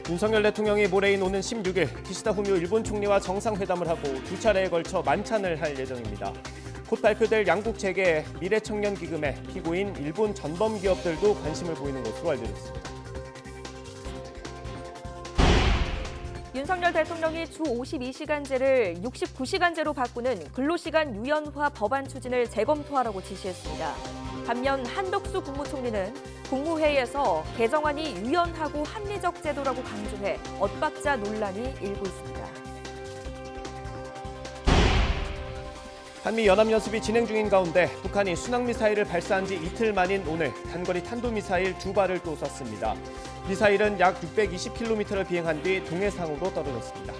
윤석열 대통령이 모레인 오는 16일 기시다 후미오 일본 총리와 정상회담을 하고 두 차례에 걸쳐 만찬을 할 예정입니다. 곧 발표될 양국 재계 미래청년기금의 피고인 일본 전범 기업들도 관심을 보이는 것으로 알려졌습니다. 윤석열 대통령이 주 52시간제를 69시간제로 바꾸는 근로시간 유연화 법안 추진을 재검토하라고 지시했습니다. 반면 한덕수 국무총리는 국무회의에서 개정안이 유연하고 합리적 제도라고 강조해 엇박자 논란이 일고 있습니다. 한미 연합연습이 진행 중인 가운데 북한이 순항미사일을 발사한 지 이틀 만인 오늘 단거리 탄도미사일 2발을 또 쐈습니다. 미사일은 약 620km를 비행한 뒤 동해상으로 떨어졌습니다.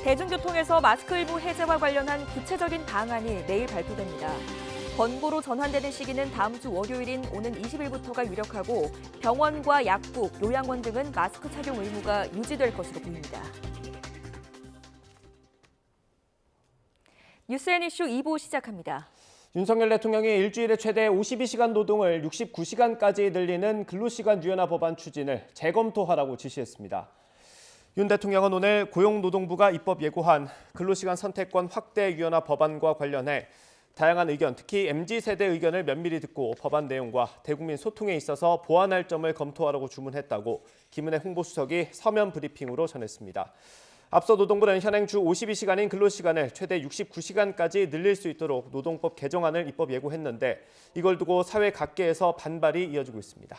대중교통에서 마스크 일부 해제와 관련한 구체적인 방안이 내일 발표됩니다. 권고로 전환되는 시기는 다음 주 월요일인 오는 20일부터가 유력하고 병원과 약국, 요양원 등은 마스크 착용 의무가 유지될 것으로 보입니다. 뉴스앤 이슈 2부 시작합니다. 윤석열 대통령이 일주일에 최대 52시간 노동을 69시간까지 늘리는 근로시간 유연화 법안 추진을 재검토하라고 지시했습니다. 윤 대통령은 오늘 고용노동부가 입법 예고한 근로시간 선택권 확대 유연화 법안과 관련해 다양한 의견, 특히 MZ세대 의견을 면밀히 듣고 법안 내용과 대국민 소통에 있어서 보완할 점을 검토하라고 주문했다고 김은혜 홍보수석이 서면 브리핑으로 전했습니다. 앞서 노동부는 현행 주 52시간인 근로시간을 최대 69시간까지 늘릴 수 있도록 노동법 개정안을 입법 예고했는데 이걸 두고 사회 각계에서 반발이 이어지고 있습니다.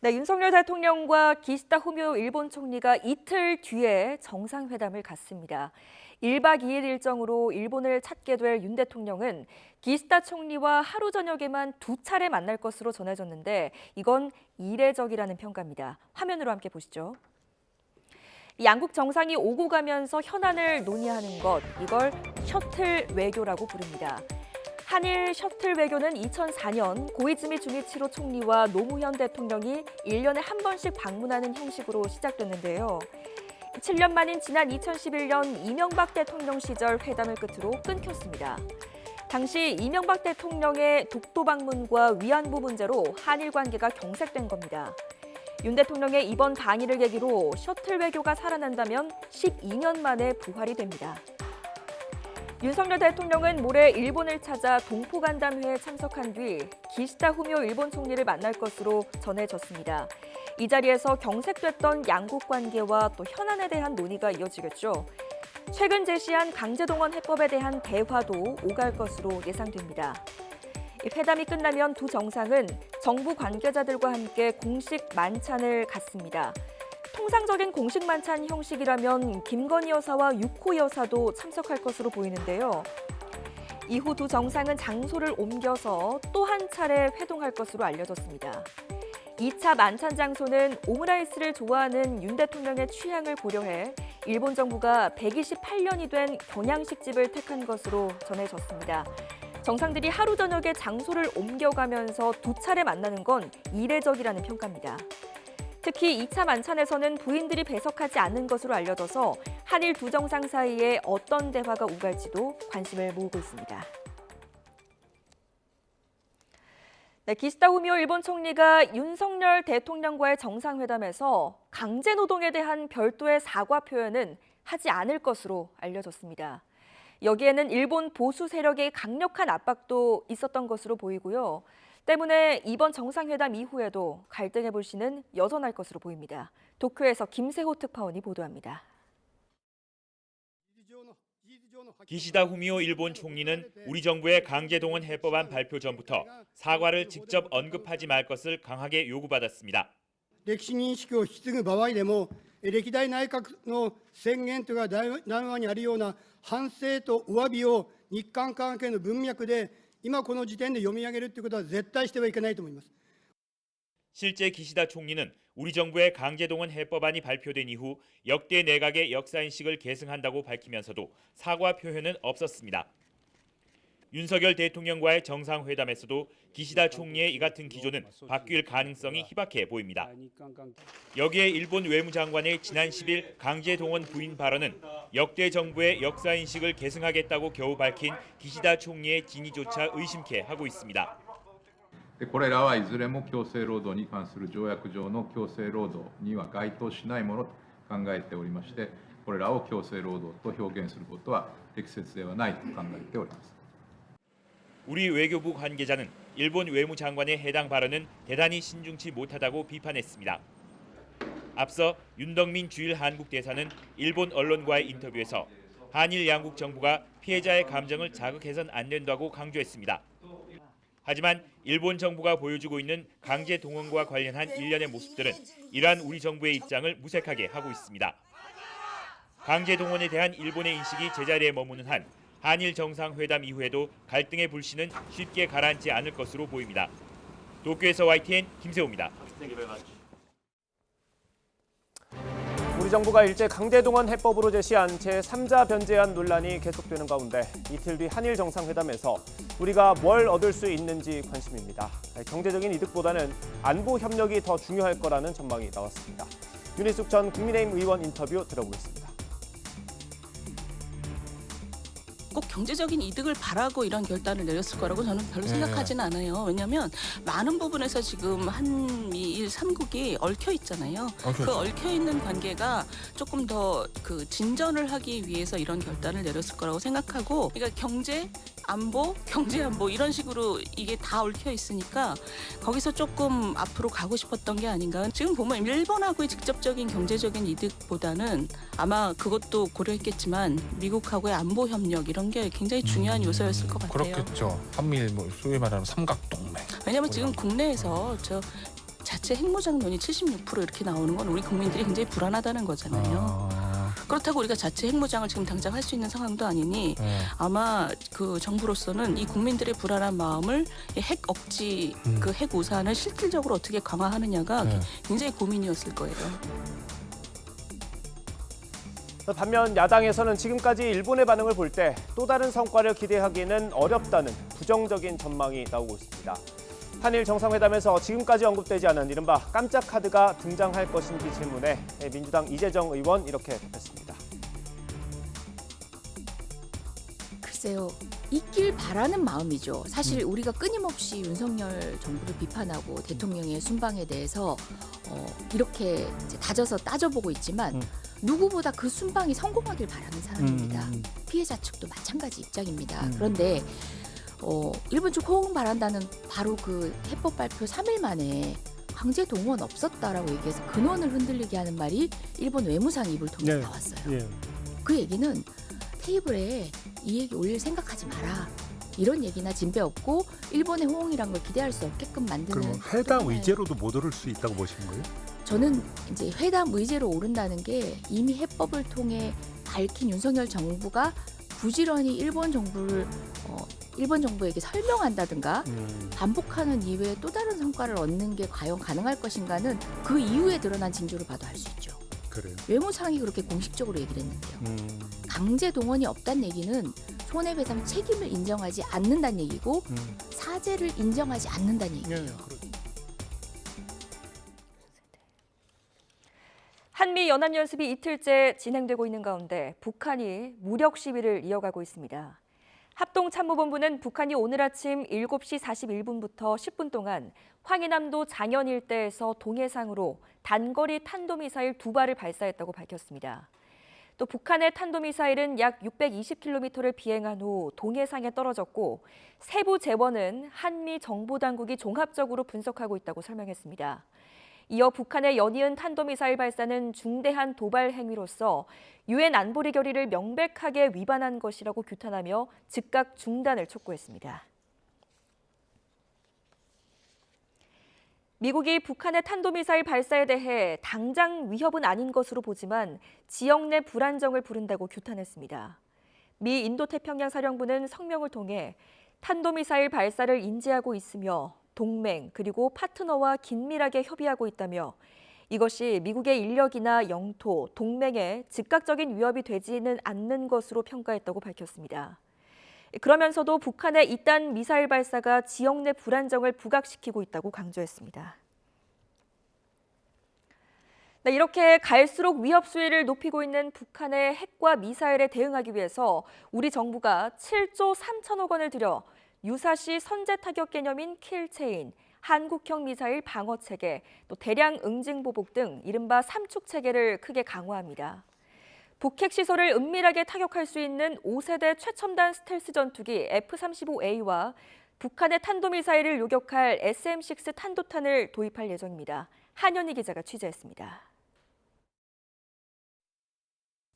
네, 윤석열 대통령과 기시다 후미오 일본 총리가 이틀 뒤에 정상회담을 갖습니다. 1박 2일 일정으로 일본을 찾게 될 윤 대통령은 기시다 총리와 하루 저녁에만 두 차례 만날 것으로 전해졌는데 이건 이례적이라는 평가입니다. 화면으로 함께 보시죠. 양국 정상이 오고 가면서 현안을 논의하는 것, 이걸 셔틀 외교라고 부릅니다. 한일 셔틀 외교는 2004년 고이즈미 주니치로 총리와 노무현 대통령이 1년에 한 번씩 방문하는 형식으로 시작됐는데요. 7년 만인 지난 2011년 이명박 대통령 시절 회담을 끝으로 끊겼습니다. 당시 이명박 대통령의 독도 방문과 위안부 문제로 한일 관계가 경색된 겁니다. 윤 대통령의 이번 방일을 계기로 셔틀 외교가 살아난다면 12년 만에 부활이 됩니다. 윤석열 대통령은 모레 일본을 찾아 동포간담회에 참석한 뒤 기시다 후미오 일본 총리를 만날 것으로 전해졌습니다. 이 자리에서 경색됐던 양국 관계와 또 현안에 대한 논의가 이어지겠죠. 최근 제시한 강제동원 해법에 대한 대화도 오갈 것으로 예상됩니다. 회담이 끝나면 두 정상은 정부 관계자들과 함께 공식 만찬을 갖습니다. 통상적인 공식 만찬 형식이라면 김건희 여사와 유코 여사도 참석할 것으로 보이는데요. 이후 두 정상은 장소를 옮겨서 또 한 차례 회동할 것으로 알려졌습니다. 2차 만찬 장소는 오므라이스를 좋아하는 윤 대통령의 취향을 고려해 일본 정부가 128년이 된 경양식집을 택한 것으로 전해졌습니다. 정상들이 하루 저녁에 장소를 옮겨가면서 두 차례 만나는 건 이례적이라는 평가입니다. 특히 2차 만찬에서는 부인들이 배석하지 않는 것으로 알려져서 한일 두 정상 사이에 어떤 대화가 오갈지도 관심을 모으고 있습니다. 네, 기시다 후미오 일본 총리가 윤석열 대통령과의 정상회담에서 강제노동에 대한 별도의 사과 표현은 하지 않을 것으로 알려졌습니다. 여기에는 일본 보수 세력의 강력한 압박도 있었던 것으로 보이고요. 때문에 이번 정상회담 이후에도 갈등의 불씨는 여전할 것으로 보입니다. 도쿄에서 김세호 특파원이 보도합니다. 기시다 후미오 일본 총리는 우리 정부의 강제동원 해법안 발표 전부터 사과를 직접 언급하지 말 것을 강하게 요구받았습니다. 歴史認識を引き継ぐ場合でも歴代内閣の宣言とか談話にあるような反省とお詫びを日韓関係の文脈で今この時点で読み上げるということは絶対してはいけないと思います。 실제 기시다 총리는 우리 정부의 강제동원 해법안이 발표된 이후 역대 내각의 역사인식을 계승한다고 밝히면서도 사과 표현은 없었습니다. 윤석열 대통령과의 정상회담에서도 기시다 총리의 이 같은 기조는 바뀔 가능성이 희박해 보입니다. 여기에 일본 외무장관의 지난 10일 강제동원 부인 발언은 역대 정부의 역사인식을 계승하겠다고 겨우 밝힌 기시다 총리의 진위조차 의심케 하고 있습니다. でこれらはいずれも強制労働に関する条約上の強制労働には該当しないものと考えておりまして、これらを強制労働と表現することは適切ではないと考えております。 우리 외교부 관계자는 일본 외무장관의 해당 발언은 대단히 신중치 못하다고 비판했습니다. 앞서 윤덕민 주일 한국 대사는 일본 언론과의 인터뷰에서 한일 양국 정부가 피해자의 감정을 자극해선 안 된다고 강조했습니다. 하지만 일본 정부가 보여주고 있는 강제 동원과 관련한 일련의 모습들은 이러한 우리 정부의 입장을 무색하게 하고 있습니다. 강제 동원에 대한 일본의 인식이 제자리에 머무는 한 한일 정상회담 이후에도 갈등의 불씨는 쉽게 가라앉지 않을 것으로 보입니다. 도쿄에서 YTN 김세호입니다. 우리 정부가 일제 강제동원 해법으로 제시한 제3자 변제안 논란이 계속되는 가운데 이틀 뒤 한일 정상회담에서 우리가 뭘 얻을 수 있는지 관심입니다. 경제적인 이득보다는 안보 협력이 더 중요할 거라는 전망이 나왔습니다. 윤희숙 전 국민의힘 의원 인터뷰 들어보겠습니다. 꼭 경제적인 이득을 바라고 이런 결단을 내렸을 거라고 저는 별로 생각하지는 않아요. 왜냐하면 많은 부분에서 지금 한미일 3국이 얽혀 있잖아요. 그 얽혀 있는 관계가 조금 더 그 진전을 하기 위해서 이런 결단을 내렸을 거라고 생각하고, 그러니까 경제 안보, 경제 안보 이런 식으로 이게 다 얽혀 있으니까 거기서 조금 앞으로 가고 싶었던 게 아닌가. 지금 보면 일본하고의 직접적인 경제적인 이득보다는 아마 그것도 고려했겠지만 미국하고의 안보 협력 이런 게 굉장히 중요한 요소였을 것 같아요. 그렇겠죠. 한미일 뭐 소위 말하는 삼각동맹. 왜냐하면 지금 국내에서 저 자체 핵무장론이 76% 이렇게 나오는 건 우리 국민들이 굉장히 불안하다는 거잖아요. 그렇다고 우리가 자체 핵무장을 지금 당장 할 수 있는 상황도 아니니 아마 그 정부로서는 이 국민들의 불안한 마음을 핵 억지, 그 핵 우산을 실질적으로 어떻게 강화하느냐가 굉장히 고민이었을 거예요. 반면 야당에서는 지금까지 일본의 반응을 볼 때 또 다른 성과를 기대하기는 어렵다는 부정적인 전망이 나오고 있습니다. 한일 정상회담에서 지금까지 언급되지 않은 이른바 깜짝 카드가 등장할 것인지 질문에 민주당 이재정 의원 이렇게 답했습니다. 글쎄요. 있길 바라는 마음이죠. 사실 우리가 끊임없이 윤석열 정부를 비판하고 대통령의 순방에 대해서 이렇게 이제 다져서 따져보고 있지만 누구보다 그 순방이 성공하길 바라는 사람입니다. 피해자 측도 마찬가지 입장입니다. 그런데 일본 측 호응 바란다는 바로 그 해법 발표 3일 만에 강제 동원 없었다라고 얘기해서 근원을 흔들리게 하는 말이 일본 외무상 입을 통해 나왔어요. 그 얘기는 테이블에 이 얘기 올릴 생각하지 마라. 이런 얘기나 진배 없고 일본의 호응이란 걸 기대할 수 없게끔 만드는. 그럼 회담 의제로도 못 오를 수 있다고 보시는 거예요? 저는 이제 회담 의제로 오른다는 게 이미 해법을 통해 밝힌 윤석열 정부가 부지런히 일본 정부에게 설명한다든가 반복하는 이외에 또 다른 성과를 얻는 게 과연 가능할 것인가는 그 이후에 드러난 징조를 봐도 알 수 있죠. 그래요. 외무상이 그렇게 공식적으로 얘기를 했는데요. 강제 동원이 없다는 얘기는 손해배상 책임을 인정하지 않는다는 얘기고 사죄를 인정하지 않는다는 얘기예요. 한미 연합연습이 이틀째 진행되고 있는 가운데 북한이 무력 시위를 이어가고 있습니다. 합동참모본부는 북한이 오늘 아침 7시 41분부터 10분 동안 황해남도 장현 일대에서 동해상으로 단거리 탄도미사일 2발을 발사했다고 밝혔습니다. 또 북한의 탄도미사일은 약 620km를 비행한 후 동해상에 떨어졌고 세부 재원은 한미 정보당국이 종합적으로 분석하고 있다고 설명했습니다. 이어 북한의 연이은 탄도미사일 발사는 중대한 도발 행위로서 유엔 안보리 결의를 명백하게 위반한 것이라고 규탄하며 즉각 중단을 촉구했습니다. 미국이 북한의 탄도미사일 발사에 대해 당장 위협은 아닌 것으로 보지만 지역 내 불안정을 부른다고 규탄했습니다. 미 인도태평양 사령부는 성명을 통해 탄도미사일 발사를 인지하고 있으며 동맹 그리고 파트너와 긴밀하게 협의하고 있다며 이것이 미국의 인력이나 영토, 동맹에 즉각적인 위협이 되지는 않는 것으로 평가했다고 밝혔습니다. 그러면서도 북한의 이딴 미사일 발사가 지역 내 불안정을 부각시키고 있다고 강조했습니다. 네, 이렇게 갈수록 위협 수위를 높이고 있는 북한의 핵과 미사일에 대응하기 위해서 우리 정부가 7조 3천억 원을 들여 유사시 선제 타격 개념인 킬체인, 한국형 미사일 방어 체계, 또 대량 응징 보복 등 이른바 삼축 체계를 크게 강화합니다. 북핵 시설을 은밀하게 타격할 수 있는 5세대 최첨단 스텔스 전투기 F-35A와 북한의 탄도미사일을 요격할 SM-6 탄도탄을 도입할 예정입니다. 한현희 기자가 취재했습니다.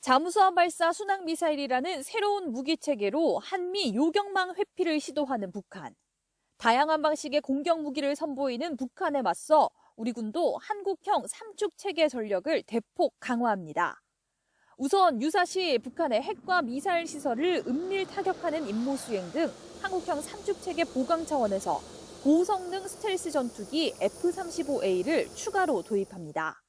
잠수함 발사 순항미사일이라는 새로운 무기체계로 한미 요격망 회피를 시도하는 북한. 다양한 방식의 공격 무기를 선보이는 북한에 맞서 우리 군도 한국형 삼축 체계 전력을 대폭 강화합니다. 우선 유사시 북한의 핵과 미사일 시설을 은밀 타격하는 임무 수행 등 한국형 삼축 체계 보강 차원에서 고성능 스텔스 전투기 F-35A를 추가로 도입합니다.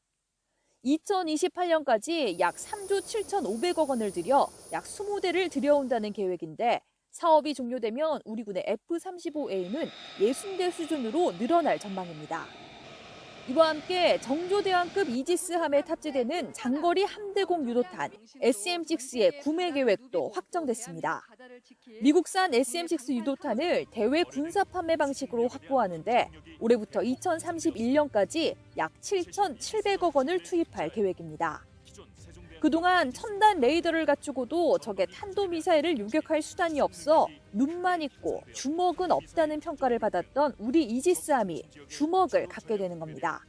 2028년까지 약 3조 7,500억 원을 들여 약 20대를 들여온다는 계획인데 사업이 종료되면 우리 군의 F-35A는 60대 수준으로 늘어날 전망입니다. 이와 함께 정조대왕급 이지스함에 탑재되는 장거리 함대공 유도탄 SM-6의 구매 계획도 확정됐습니다. 미국산 SM-6 유도탄을 대외 군사 판매 방식으로 확보하는데 올해부터 2031년까지 약 7,700억 원을 투입할 계획입니다. 그동안 첨단 레이더를 갖추고도 적의 탄도미사일을 요격할 수단이 없어 눈만 있고 주먹은 없다는 평가를 받았던 우리 이지스함이 주먹을 갖게 되는 겁니다.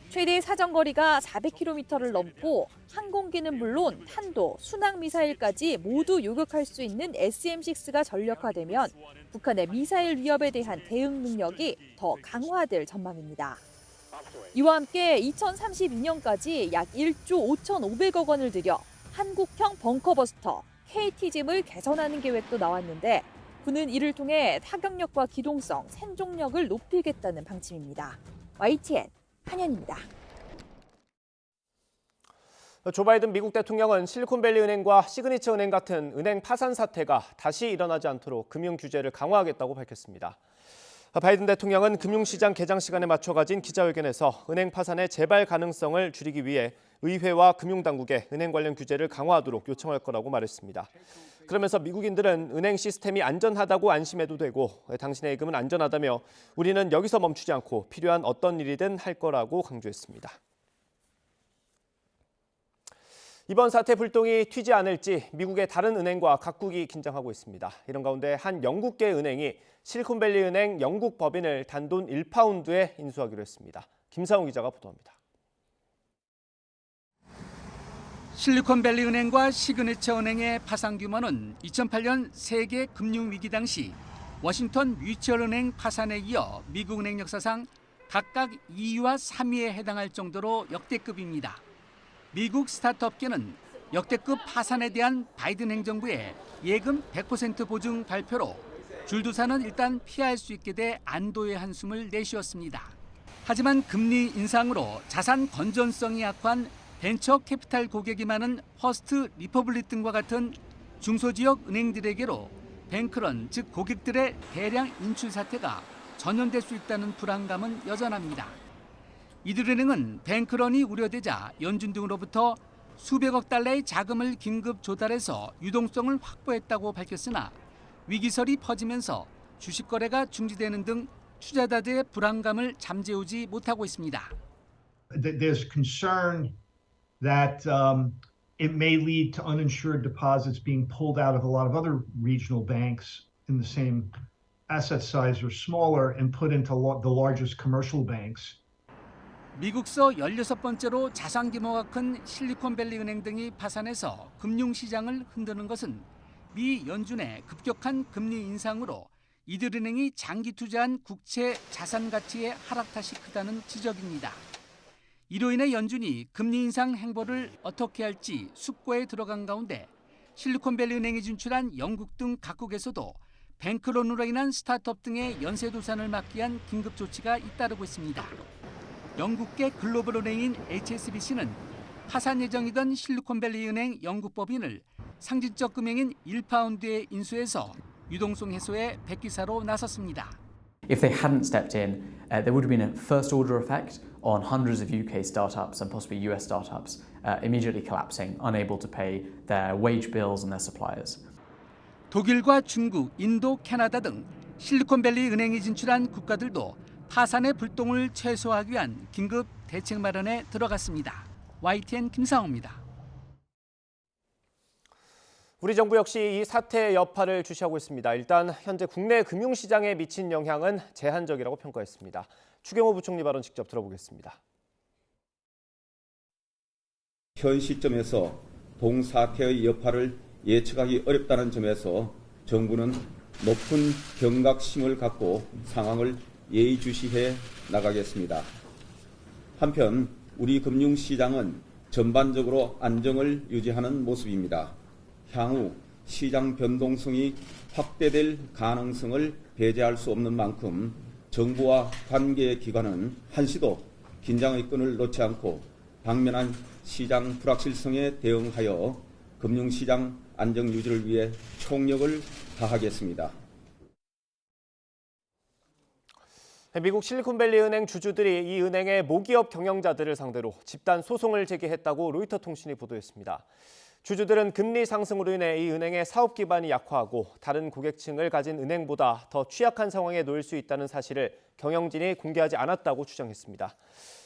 최대 사정거리가 400km를 넘고 항공기는 물론 탄도, 순항미사일까지 모두 요격할 수 있는 SM-6가 전력화되면 북한의 미사일 위협에 대한 대응 능력이 더 강화될 전망입니다. 이와 함께 2032년까지 약 1조 5,500억 원을 들여 한국형 벙커버스터 KT짐을 개선하는 계획도 나왔는데 군은 이를 통해 타격력과 기동성, 생존력을 높이겠다는 방침입니다. YTN 한현입니다. 조 바이든 미국 대통령은 실리콘밸리 은행과 시그니처 은행 같은 은행 파산 사태가 다시 일어나지 않도록 금융 규제를 강화하겠다고 밝혔습니다. 바이든 대통령은 금융시장 개장 시간에 맞춰 가진 기자회견에서 은행 파산의 재발 가능성을 줄이기 위해 의회와 금융당국에 은행 관련 규제를 강화하도록 요청할 거라고 말했습니다. 그러면서 미국인들은 은행 시스템이 안전하다고 안심해도 되고 당신의 예금은 안전하다며 우리는 여기서 멈추지 않고 필요한 어떤 일이든 할 거라고 강조했습니다. 이번 사태 불똥이 튀지 않을지 미국의 다른 은행과 각국이 긴장하고 있습니다. 이런 가운데 한 영국계 은행이 실리콘밸리 은행 영국 법인을 단돈 1파운드에 인수하기로 했습니다. 김사훈 기자가 보도합니다. 실리콘밸리 은행과 시그니처 은행의 파산 규모는 2008년 세계 금융위기 당시 워싱턴 뮤추얼 은행 파산에 이어 미국 은행 역사상 각각 2위와 3위에 해당할 정도로 역대급입니다. 미국 스타트업계는 역대급 파산에 대한 바이든 행정부의 예금 100% 보증 발표로 줄도사는 일단 피할 수 있게 돼 안도의 한숨을 내쉬었습니다. 하지만 금리 인상으로 자산 건전성이 약한 벤처 캐피탈 고객이 많은 퍼스트 리퍼블릭 등과 같은 중소지역 은행들에게로 뱅크런, 즉 고객들의 대량 인출 사태가 전염될 수 있다는 불안감은 여전합니다. 이들은행은 뱅크런이 우려되자 연준 등으로부터 수백억 달러의 자금을 긴급 조달해서 유동성을 확보했다고 밝혔으나 위기설이 퍼지면서 주식 거래가 중지되는 등 투자자들의 불안감을 잠재우지 못하고 있습니다. There's concern that it may lead to uninsured deposits being pulled out of a lot of other regional banks in the same asset size or smaller and put into the largest commercial banks. 미국서 16번째로 자산 규모가 큰 실리콘밸리 은행 등이 파산해서 금융시장을 흔드는 것은 미 연준의 급격한 금리 인상으로 이들 은행이 장기 투자한 국채 자산 가치의 하락 탓이 크다는 지적입니다. 이로 인해 연준이 금리 인상 행보를 어떻게 할지 숙고에 들어간 가운데 실리콘밸리 은행이 진출한 영국 등 각국에서도 뱅크런으로 인한 스타트업 등의 연쇄 도산을 막기 위한 긴급 조치가 잇따르고 있습니다. 영국계 글로벌 은행인 HSBC는 파산 예정이던 실리콘밸리 은행 영국 법인을 상징적 금액인 1파운드에 인수해서 유동성 해소에 백기사로 나섰습니다. If they hadn't stepped in, there would have been a first order effect on hundreds of UK startups and possibly US startups immediately collapsing, unable to pay their wage bills and their suppliers. 독일과 중국, 인도, 캐나다 등 실리콘밸리 은행이 진출한 국가들도 파산의 불똥을 최소화하기 위한 긴급 대책 마련에 들어갔습니다. YTN 김상호입니다. 우리 정부 역시 이 사태의 여파를 주시하고 있습니다. 일단 현재 국내 금융시장에 미친 영향은 제한적이라고 평가했습니다. 추경호 부총리 발언 직접 들어보겠습니다. 현 시점에서 동사태의 여파를 예측하기 어렵다는 점에서 정부는 높은 경각심을 갖고 상황을 예의주시해 나가겠습니다. 한편 우리 금융시장은 전반적으로 안정을 유지하는 모습입니다. 향후 시장 변동성이 확대될 가능성을 배제할 수 없는 만큼 정부와 관계기관은 한시도 긴장의 끈을 놓지 않고 당면한 시장 불확실성에 대응하여 금융시장 안정 유지를 위해 총력을 다하겠습니다. 미국 실리콘밸리 은행 주주들이 이 은행의 모기업 경영자들을 상대로 집단 소송을 제기했다고 로이터 통신이 보도했습니다. 주주들은 금리 상승으로 인해 이 은행의 사업 기반이 약화하고 다른 고객층을 가진 은행보다 더 취약한 상황에 놓일 수 있다는 사실을 경영진이 공개하지 않았다고 주장했습니다.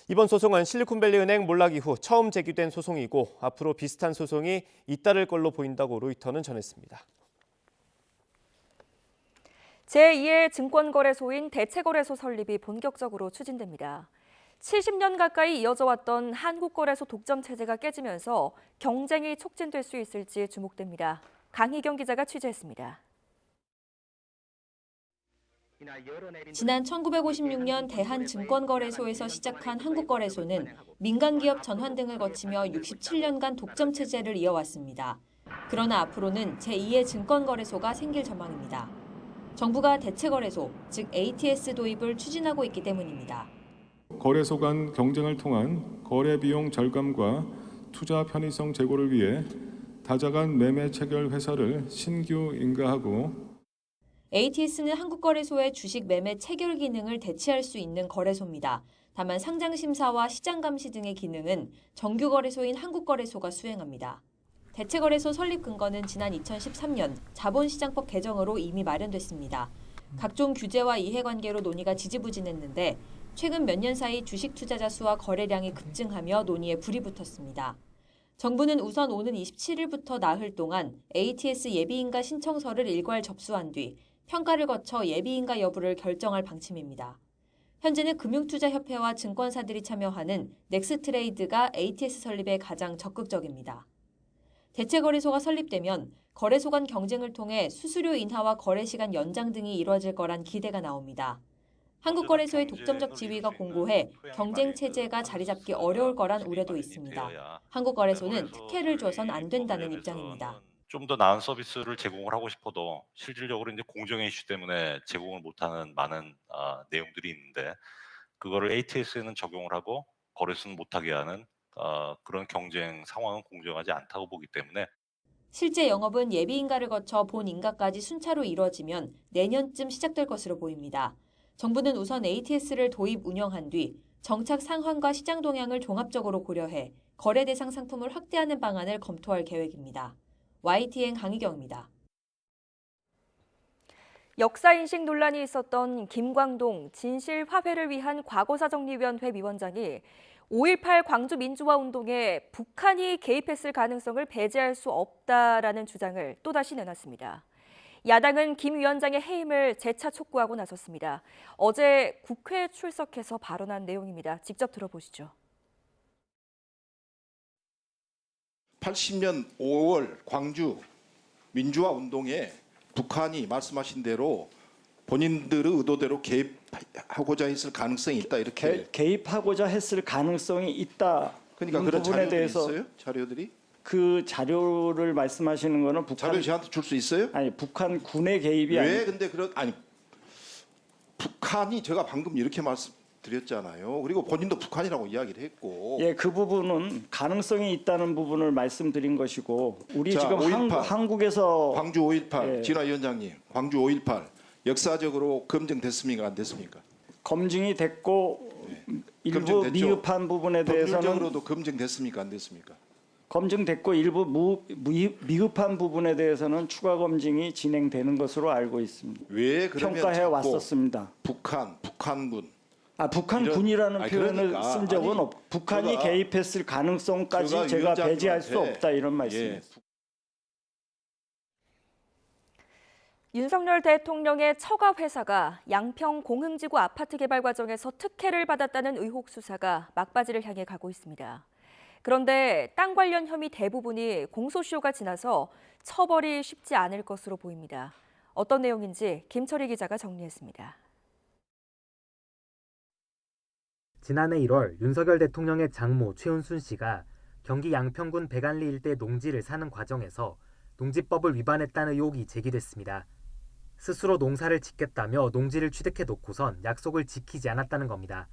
이번 소송은 실리콘밸리 은행 몰락 이후 처음 제기된 소송이고 앞으로 비슷한 소송이 잇따를 걸로 보인다고 로이터는 전했습니다. 제2의 증권거래소인 대체거래소 설립이 본격적으로 추진됩니다. 70년 가까이 이어져 왔던 한국거래소 독점 체제가 깨지면서 경쟁이 촉진될 수 있을지 주목됩니다. 강희경 기자가 취재했습니다. 지난 1956년 대한증권거래소에서 시작한 한국거래소는 민간기업 전환 등을 거치며 67년간 독점 체제를 이어왔습니다. 그러나 앞으로는 제2의 증권거래소가 생길 전망입니다. 정부가 대체거래소, 즉 ATS 도입을 추진하고 있기 때문입니다. 거래소 간 경쟁을 통한 거래 비용 절감과 투자 편의성 제고를 위해 다자간 매매 체결 회사를 신규 인가하고 ATS는 한국거래소의 주식 매매 체결 기능을 대체할 수 있는 거래소입니다. 다만 상장 심사와 시장 감시 등의 기능은 정규 거래소인 한국거래소가 수행합니다. 대체거래소 설립 근거는 지난 2013년 자본시장법 개정으로 이미 마련됐습니다. 각종 규제와 이해관계로 논의가 지지부진했는데 최근 몇 년 사이 주식 투자자 수와 거래량이 급증하며 논의에 불이 붙었습니다. 정부는 우선 오는 27일부터 나흘 동안 ATS 예비인가 신청서를 일괄 접수한 뒤 평가를 거쳐 예비인가 여부를 결정할 방침입니다. 현재는 금융투자협회와 증권사들이 참여하는 넥스트레이드가 ATS 설립에 가장 적극적입니다. 대체거래소가 설립되면 거래소 간 경쟁을 통해 수수료 인하와 거래 시간 연장 등이 이뤄질 거란 기대가 나옵니다. 한국거래소의 독점적 지위가 공고해 경쟁 체제가 자리 잡기 어려울 거란 우려도 있습니다. 한국거래소는 특혜를 줘선 안 된다는 입장입니다. 좀 더 나은 서비스를 제공을 하고 싶어도 실질적으로 이제 공정의 이슈 때문에 제공을 못하는 많은 내용들이 있는데 그거를 ATS에는 적용을 하고 거래소는 못하게 하는 그런 경쟁 상황은 공정하지 않다고 보기 때문에 실제 영업은 예비인가를 거쳐 본인가까지 순차로 이뤄지면 내년쯤 시작될 것으로 보입니다. 정부는 우선 ATS를 도입 운영한 뒤 정착 상황과 시장 동향을 종합적으로 고려해 거래 대상 상품을 확대하는 방안을 검토할 계획입니다. YTN 강희경입니다. 역사인식 논란이 있었던 김광동 진실 화해를 위한 과거사정리위원회 위원장이 5.18 광주 민주화 운동에 북한이 개입했을 가능성을 배제할 수 없다라는 주장을 또다시 내놨습니다. 야당은 김 위원장의 해임을 재차 촉구하고 나섰습니다. 어제 국회에 출석해서 발언한 내용입니다. 직접 들어보시죠. 80년 5월 광주 민주화 운동에 북한이 말씀하신 대로 본인들의 의도대로 개입하고자 했을 가능성이 있다 이렇게 개입하고자 했을 가능성이 있다. 그러니까 그런 부분에 대해서 있어요? 자료들이? 그 자료를 말씀하시는 거는 북한 자료 저한테 줄 수 있어요? 아니 북한 군의 개입이 왜 근데 북한이 제가 방금 이렇게 말씀드렸잖아요. 그리고 본인도 북한이라고 이야기를 했고. 예, 그 부분은 가능성이 있다는 부분을 말씀드린 것이고 우리 자, 지금 5.18, 한국에서 광주 5.18 예. 진화 위원장님 광주 5.18 역사적으로 검증됐습니까 안 됐습니까? 검증이 됐고 일부 검증됐죠. 미흡한 부분에 대해서는 법률적으로도 검증됐습니까 안 됐습니까? 검증됐고 일부 미흡한 부분에 대해서는 추가 검증이 진행되는 것으로 알고 있습니다. 왜 그러면 평가해 자꾸 왔었습니다. 북한군 북한군이라는 표현을 그러니까, 쓴 적은 없고 북한이 개입했을 가능성까지 제가 배제할 수 없다 이런 말씀입니다. 윤석열 대통령의 처가 회사가 양평 공흥지구 아파트 개발 과정에서 특혜를 받았다는 의혹 수사가 막바지를 향해 가고 있습니다. 그런데 땅 관련 혐의 대부분이 공소시효가 지나서 처벌이 쉽지 않을 것으로 보입니다. 어떤 내용인지 김철희 기자가 정리했습니다. 지난해 1월 윤석열 대통령의 장모 최은순 씨가 경기 양평군 백안리 일대 농지를 사는 과정에서 농지법을 위반했다는 의혹이 제기됐습니다. 스스로 농사를 짓겠다며 농지를 취득해 놓고선 약속을 지키지 않았다는 겁니다.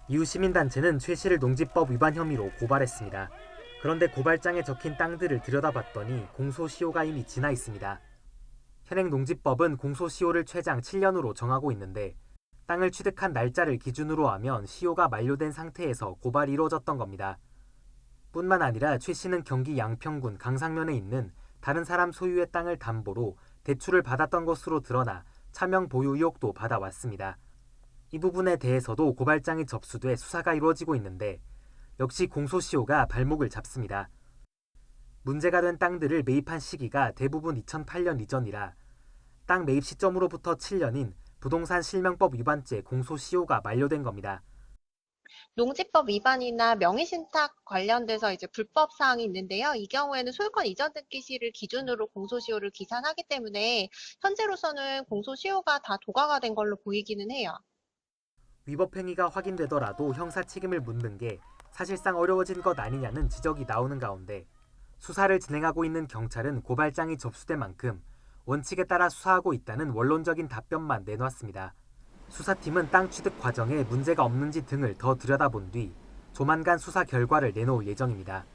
이후 시민단체는 최 씨를 농지법 위반 혐의로 고발했습니다. 그런데 고발장에 적힌 땅들을 들여다봤더니 공소시효가 이미 지나 있습니다. 현행 농지법은 공소시효를 최장 7년으로 정하고 있는데 땅을 취득한 날짜를 기준으로 하면 시효가 만료된 상태에서 고발이 이루어졌던 겁니다. 뿐만 아니라 최 씨는 경기 양평군 강상면에 있는 다른 사람 소유의 땅을 담보로 대출을 받았던 것으로 드러나 차명 보유 의혹도 받아왔습니다. 이 부분에 대해서도 고발장이 접수돼 수사가 이루어지고 있는데 역시 공소시효가 발목을 잡습니다. 문제가 된 땅들을 매입한 시기가 대부분 2008년 이전이라 땅 매입 시점으로부터 7년인 부동산 실명법 위반죄 공소시효가 만료된 겁니다. 농지법 위반이나 명의신탁 관련돼서 이제 불법 사항이 있는데요. 이 경우에는 소유권 이전 등기 시를 기준으로 공소시효를 기산하기 때문에 현재로서는 공소시효가 다 도과가 된 걸로 보이기는 해요. 위법 행위가 확인되더라도 형사 책임을 묻는 게 사실상 어려워진 것 아니냐는 지적이 나오는 가운데 수사를 진행하고 있는 경찰은 고발장이 접수된 만큼 원칙에 따라 수사하고 있다는 원론적인 답변만 내놨습니다. 수사팀은 땅 취득 과정에 문제가 없는지 등을 더 들여다본 뒤 조만간 수사 결과를 내놓을 예정입니다.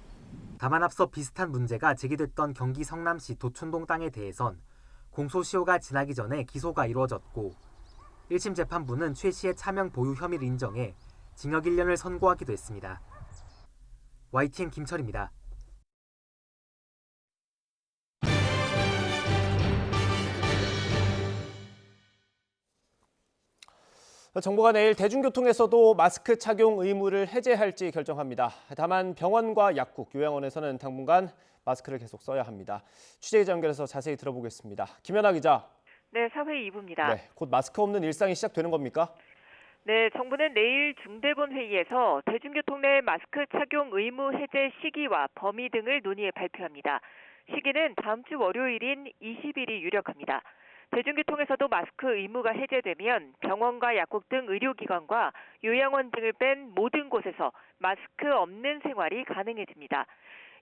다만 앞서 비슷한 문제가 제기됐던 경기 성남시 도촌동 땅에 대해선 공소시효가 지나기 전에 기소가 이루어졌고 1심 재판부는 최 씨의 차명 보유 혐의를 인정해 징역 1년을 선고하기도 했습니다. YTN 김철입니다. 정부가 내일 대중교통에서도 마스크 착용 의무를 해제할지 결정합니다. 다만 병원과 약국, 요양원에서는 당분간 마스크를 계속 써야 합니다. 취재기자 연결해서 자세히 들어보겠습니다. 김연아 기자. 네, 사회 2부입니다. 네, 곧 마스크 없는 일상이 시작되는 겁니까? 네, 정부는 내일 중대본 회의에서 대중교통 내 마스크 착용 의무 해제 시기와 범위 등을 논의해 발표합니다. 시기는 다음 주 월요일인 20일이 유력합니다. 대중교통에서도 마스크 의무가 해제되면 병원과 약국 등 의료기관과 요양원 등을 뺀 모든 곳에서 마스크 없는 생활이 가능해집니다.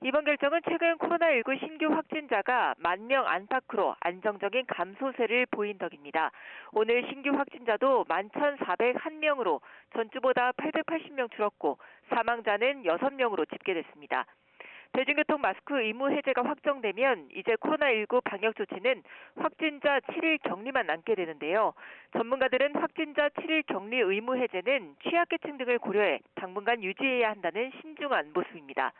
이번 결정은 최근 코로나19 신규 확진자가 10,000명 안팎으로 안정적인 감소세를 보인 덕입니다. 오늘 신규 확진자도 11,401명으로 전주보다 880명 줄었고 사망자는 6명으로 집계됐습니다. 대중교통 마스크 의무 해제가 확정되면 이제 코로나19 방역 조치는 확진자 7일 격리만 남게 되는데요. 전문가들은 확진자 7일 격리 의무 해제는 취약계층 등을 고려해 당분간 유지해야 한다는 신중한 모습입니다.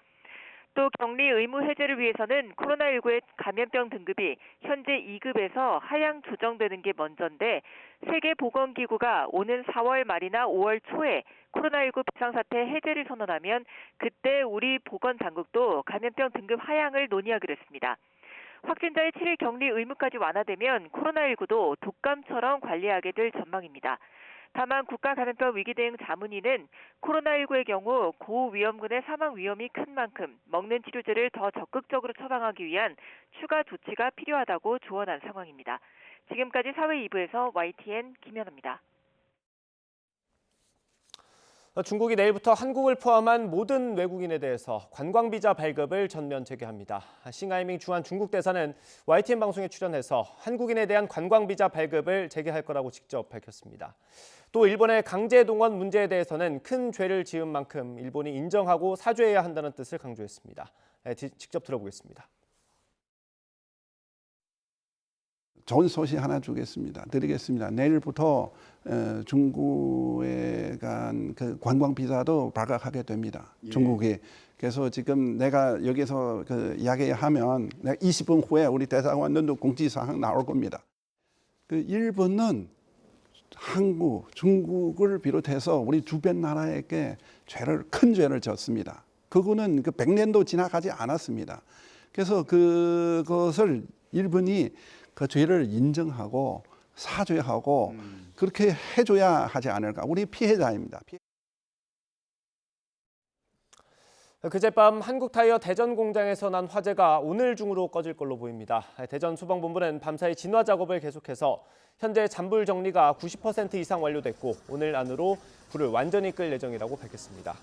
또 격리 의무 해제를 위해서는 코로나19의 감염병 등급이 현재 2급에서 하향 조정되는 게 먼저인데 세계보건기구가 오는 4월 말이나 5월 초에 코로나19 비상사태 해제를 선언하면 그때 우리 보건당국도 감염병 등급 하향을 논의하기로 했습니다. 확진자의 7일 격리 의무까지 완화되면 코로나19도 독감처럼 관리하게 될 전망입니다. 다만 국가감염병 위기대응 자문위는 코로나19의 경우 고위험군의 사망 위험이 큰 만큼 먹는 치료제를 더 적극적으로 처방하기 위한 추가 조치가 필요하다고 조언한 상황입니다. 지금까지 사회 2부에서 YTN 김연아입니다. 중국이 내일부터 한국을 포함한 모든 외국인에 대해서 관광비자 발급을 전면 재개합니다. 싱하이밍 주한 중국 대사는 YTN 방송에 출연해서 한국인에 대한 관광비자 발급을 재개할 거라고 직접 밝혔습니다. 또 일본의 강제 동원 문제에 대해서는 큰 죄를 지은 만큼 일본이 인정하고 사죄해야 한다는 뜻을 강조했습니다. 직접 들어보겠습니다. 좋은 소식 하나 드리겠습니다. 내일부터 중국에 간 그 관광 비자도 발급하게 됩니다. 예. 중국에. 그래서 지금 내가 여기서 그 이야기하면 20분 후에 우리 대사관도 공지사항 나올 겁니다. 그 일본은 한국, 중국을 비롯해서 우리 주변 나라에게 큰 죄를 졌습니다. 그거는 그 100년도 지나가지 않았습니다. 그래서 그것을 일본이 그 죄를 인정하고 사죄하고 그렇게 해줘야 하지 않을까. 우리 피해자입니다. 그제밤 한국타이어 대전 공장에서 난 화재가 오늘 중으로 꺼질 걸로 보입니다. 대전 소방본부는 밤사이 진화 작업을 계속해서 현재 잔불 정리가 90% 이상 완료됐고 오늘 안으로 불을 완전히 끌 예정이라고 밝혔습니다.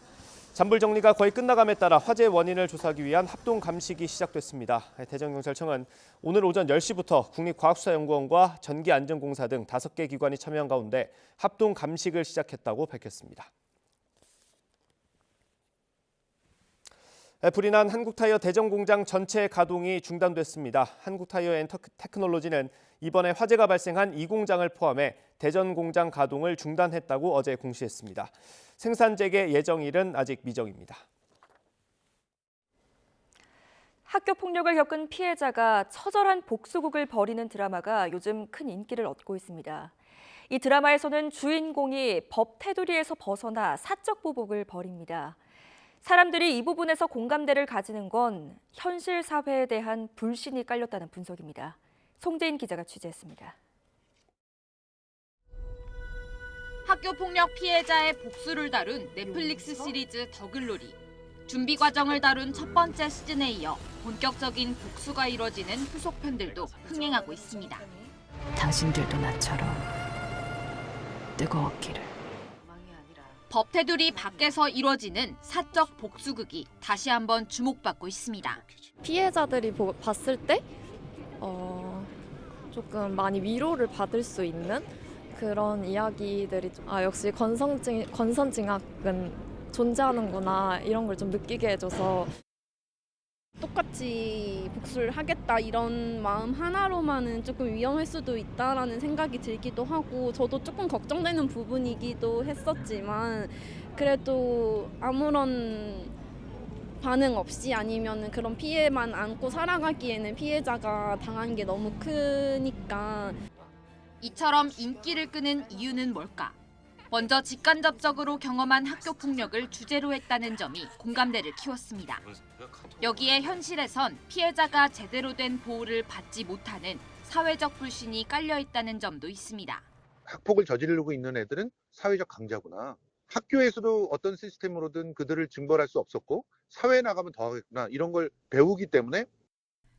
잔불 정리가 거의 끝나감에 따라 화재 원인을 조사하기 위한 합동 감식이 시작됐습니다. 대전경찰청은 오늘 오전 10시부터 국립과학수사연구원과 전기안전공사 등 5개 기관이 참여한 가운데 합동 감식을 시작했다고 밝혔습니다. 불이 난 한국타이어 대전 공장 전체 가동이 중단됐습니다. 한국타이어 앤 테크놀로지는 이번에 화재가 발생한 이 공장을 포함해 대전 공장 가동을 중단했다고 어제 공시했습니다. 생산 재개 예정일은 아직 미정입니다. 학교 폭력을 겪은 피해자가 처절한 복수극을 벌이는 드라마가 요즘 큰 인기를 얻고 있습니다. 이 드라마에서는 주인공이 법 테두리에서 벗어나 사적 보복을 벌입니다. 사람들이 이 부분에서 공감대를 가지는 건 현실 사회에 대한 불신이 깔렸다는 분석입니다. 송재인 기자가 취재했습니다. 학교폭력 피해자의 복수를 다룬 넷플릭스 시리즈 더글로리. 준비 과정을 다룬 첫 번째 시즌에 이어 본격적인 복수가 이뤄지는 후속편들도 흥행하고 있습니다. 당신들도 나처럼 뜨거웠기를. 법 테두리 밖에서 이뤄지는 사적 복수극이 다시 한번 주목받고 있습니다. 피해자들이 봤을 때 조금 많이 위로를 받을 수 있는 그런 이야기들이 역시 권선징악은 존재하는구나 이런 걸 좀 느끼게 해줘서 똑같이 복수를 하겠다 이런 마음 하나로만은 조금 위험할 수도 있다라는 생각이 들기도 하고 저도 조금 걱정되는 부분이기도 했었지만 그래도 아무런 반응 없이 아니면 그런 피해만 안고 살아가기에는 피해자가 당한 게 너무 크니까. 이처럼 인기를 끄는 이유는 뭘까? 먼저 직간접적으로 경험한 학교 폭력을 주제로 했다는 점이 공감대를 키웠습니다. 여기에 현실에선 피해자가 제대로 된 보호를 받지 못하는 사회적 불신이 깔려 있다는 점도 있습니다. 학폭을 저지르고 있는 애들은 사회적 강자구나. 학교에서도 어떤 시스템으로든 그들을 징벌할 수 없었고 사회에 나가면 더 하겠구나. 이런 걸 배우기 때문에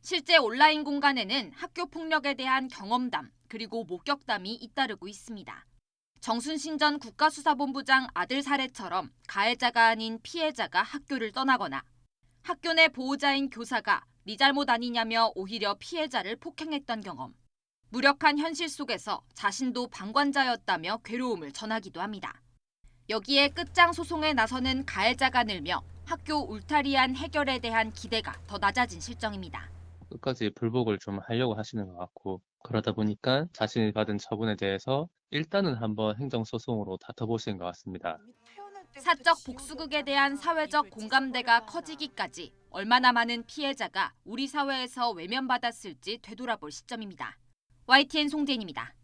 실제 온라인 공간에는 학교 폭력에 대한 경험담 그리고 목격담이 잇따르고 있습니다. 정순신 전 국가수사본부장 아들 사례처럼 가해자가 아닌 피해자가 학교를 떠나거나 학교 내 보호자인 교사가 네 잘못 아니냐며 오히려 피해자를 폭행했던 경험. 무력한 현실 속에서 자신도 방관자였다며 괴로움을 전하기도 합니다. 여기에 끝장 소송에 나서는 가해자가 늘며 학교 울타리안 해결에 대한 기대가 더 낮아진 실정입니다. 끝까지 불복을 좀 하려고 하시는 것 같고 그러다 보니까 자신이 받은 처분에 대해서 일단은 한번 행정소송으로 다퉈보시는 것 같습니다. 사적 복수극에 대한 사회적 공감대가 커지기까지 얼마나 많은 피해자가 우리 사회에서 외면받았을지 되돌아볼 시점입니다. YTN 송재인입니다.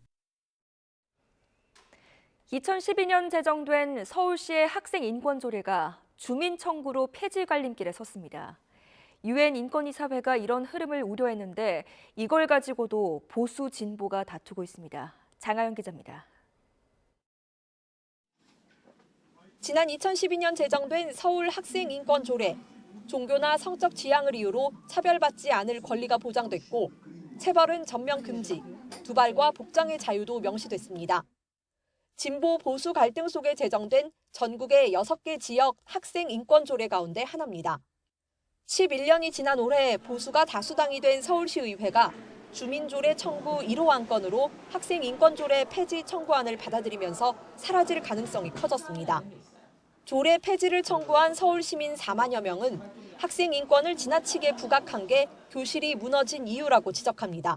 2012년 제정된 서울시의 학생 인권 조례가 주민 청구로 폐지 갈림길에 섰습니다. UN 인권이사회가 이런 흐름을 우려했는데 이걸 가지고도 보수 진보가 다투고 있습니다. 장하연 기자입니다. 지난 2012년 제정된 서울 학생 인권 조례. 종교나 성적 지향을 이유로 차별받지 않을 권리가 보장됐고 체벌은 전면 금지, 두발과 복장의 자유도 명시됐습니다. 진보 보수 갈등 속에 제정된 전국의 6개 지역 학생 인권 조례 가운데 하나입니다. 11년이 지난 올해 보수가 다수당이 된 서울시의회가 주민조례 청구 1호 안건으로 학생 인권조례 폐지 청구안을 받아들이면서 사라질 가능성이 커졌습니다. 조례 폐지를 청구한 서울시민 4만여 명은 학생 인권을 지나치게 부각한 게 교실이 무너진 이유라고 지적합니다.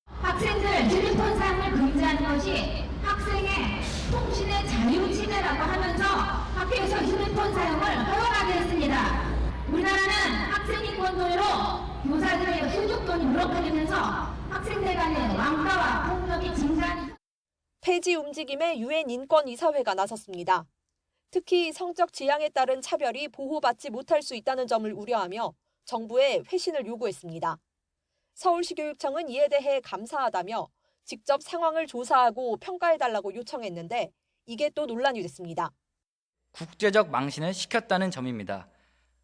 학생들 휴대폰 사용을 금지하는 것이 학생의 통신의 자유지대라고 하면서 학교에서 휴대폰 사용을 허용하게 했습니다. 우리나라는 학생 인권 조례로 교사들의 소득권이 무력화되면서 학생들 간의 왕따와 폭력이 증가하는 폐지 움직임에 유엔 인권이사회가 나섰습니다. 특히 성적 지향에 따른 차별이 보호받지 못할 수 있다는 점을 우려하며 정부에 회신을 요구했습니다. 서울시 교육청은 이에 대해 감사하다며 직접 상황을 조사하고 평가해달라고 요청했는데 이게 또 논란이 됐습니다. 국제적 망신을 시켰다는 점입니다.